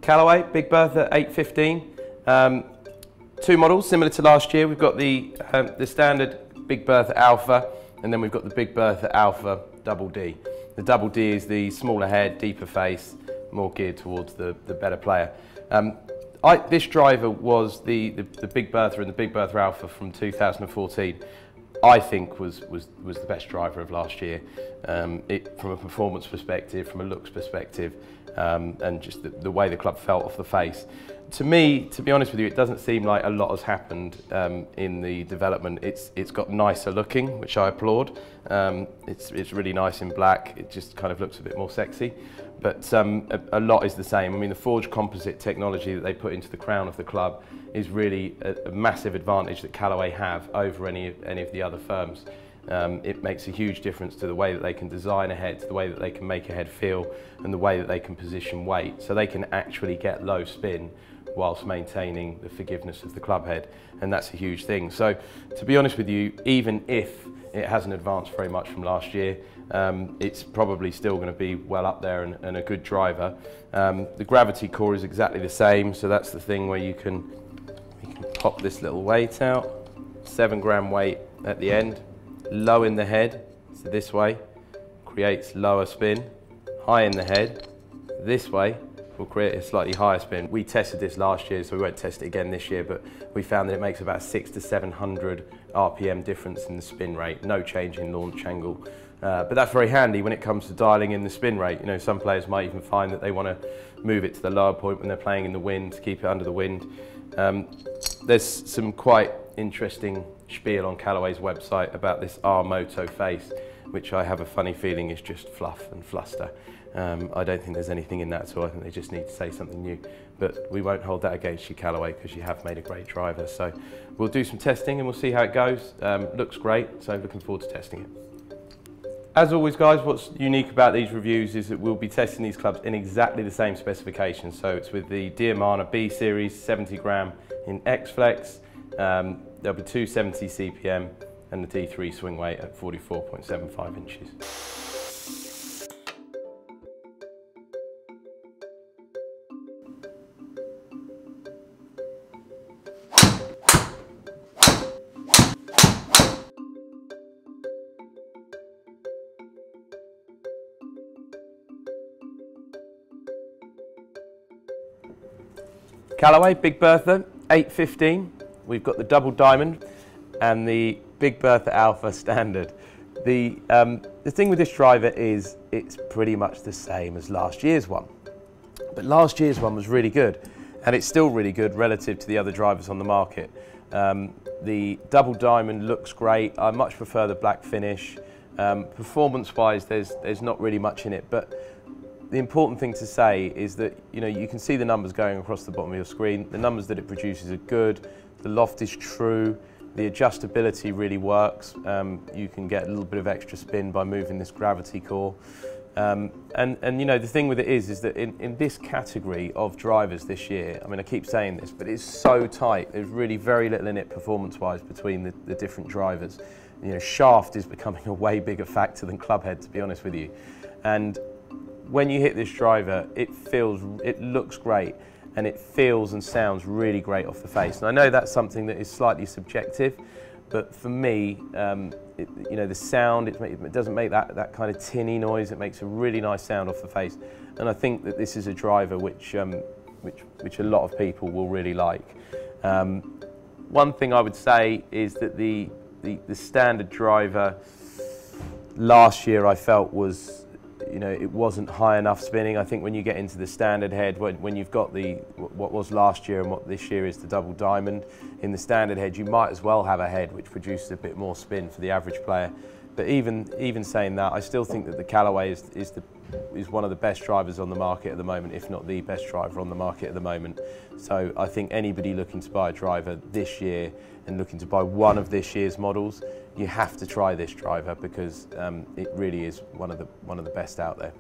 Callaway Big Bertha 815. Two models similar to last year. We've got the standard Big Bertha Alpha, and then we've got the Big Bertha Alpha DD. The DD is the smaller head, deeper face, more geared towards the better player. This driver was the Big Bertha and the Big Bertha Alpha from 2014. I think was the best driver of last year, from a performance perspective, from a looks perspective, and just the way the club felt off the face. To me, to be honest with you, it doesn't seem like a lot has happened in the development. It's got nicer looking, which I applaud. It's really nice in black. It just kind of looks a bit more sexy. But a lot is the same. I mean, the forged composite technology that they put into the crown of the club is really a massive advantage that Callaway have over any of the other firms. It makes a huge difference to the way that they can design a head, to the way that they can make a head feel, and the way that they can position weight. So they can actually get low spin whilst maintaining the forgiveness of the club head, and that's a huge thing. So to be honest with you, even if it hasn't advanced very much from last year, it's probably still going to be well up there and a good driver. The gravity core is exactly the same, so that's the thing where you can pop this little weight out, 7 gram weight at the end, low in the head, so this way creates lower spin, high in the head, this way will create a slightly higher spin. We tested this last year, so we won't test it again this year, but we found that it makes about 600 to 700 RPM difference in the spin rate, no change in launch angle. But that's very handy when it comes to dialing in the spin rate. You know, some players might even find that they want to move it to the lower point when they're playing in the wind to keep it under the wind. There's some quite interesting spiel on Callaway's website about this R-Moto face, which I have a funny feeling is just fluff and fluster. I don't think there's anything in that at all. I think they just need to say something new. But we won't hold that against you, Callaway, because you have made a great driver. So we'll do some testing and we'll see how it goes. Looks great, so looking forward to testing it. As always, guys, what's unique about these reviews is that we'll be testing these clubs in exactly the same specifications. So it's with the Diamana B Series, 70 gram in X-Flex. There'll be 270 CPM and the D3 swing weight at 44.75 inches. Callaway Big Bertha 815. We've got the double diamond and the Big Bertha Alpha standard. The thing with this driver is it's pretty much the same as last year's one. But last year's one was really good, and it's still really good relative to the other drivers on the market. The double diamond looks great. I much prefer the black finish. Performance-wise, there's not really much in it, but the important thing to say is that you can see the numbers going across the bottom of your screen. The numbers that it produces are good. The loft is true. The adjustability really works. You can get a little bit of extra spin by moving this gravity core. And the thing with it is that in this category of drivers this year, I mean, I keep saying this, but it's so tight. There's really very little in it performance-wise between the different drivers. Shaft is becoming a way bigger factor than club head, to be honest with you. And when you hit this driver, it looks great, and it feels and sounds really great off the face. And I know that's something that is slightly subjective, but for me, the sound, it doesn't make that kind of tinny noise. It makes a really nice sound off the face. And I think that this is a driver which a lot of people will really like. One thing I would say is that the standard driver last year I felt was, it wasn't high enough spinning. I think when you get into the standard head, when you've got what was last year and what this year is the double diamond, in the standard head you might as well have a head which produces a bit more spin for the average player. But even saying that, I still think that the Callaway is one of the best drivers on the market at the moment, if not the best driver on the market at the moment. So I think anybody looking to buy a driver this year and looking to buy one of this year's models, you have to try this driver because it really is one of the best out there.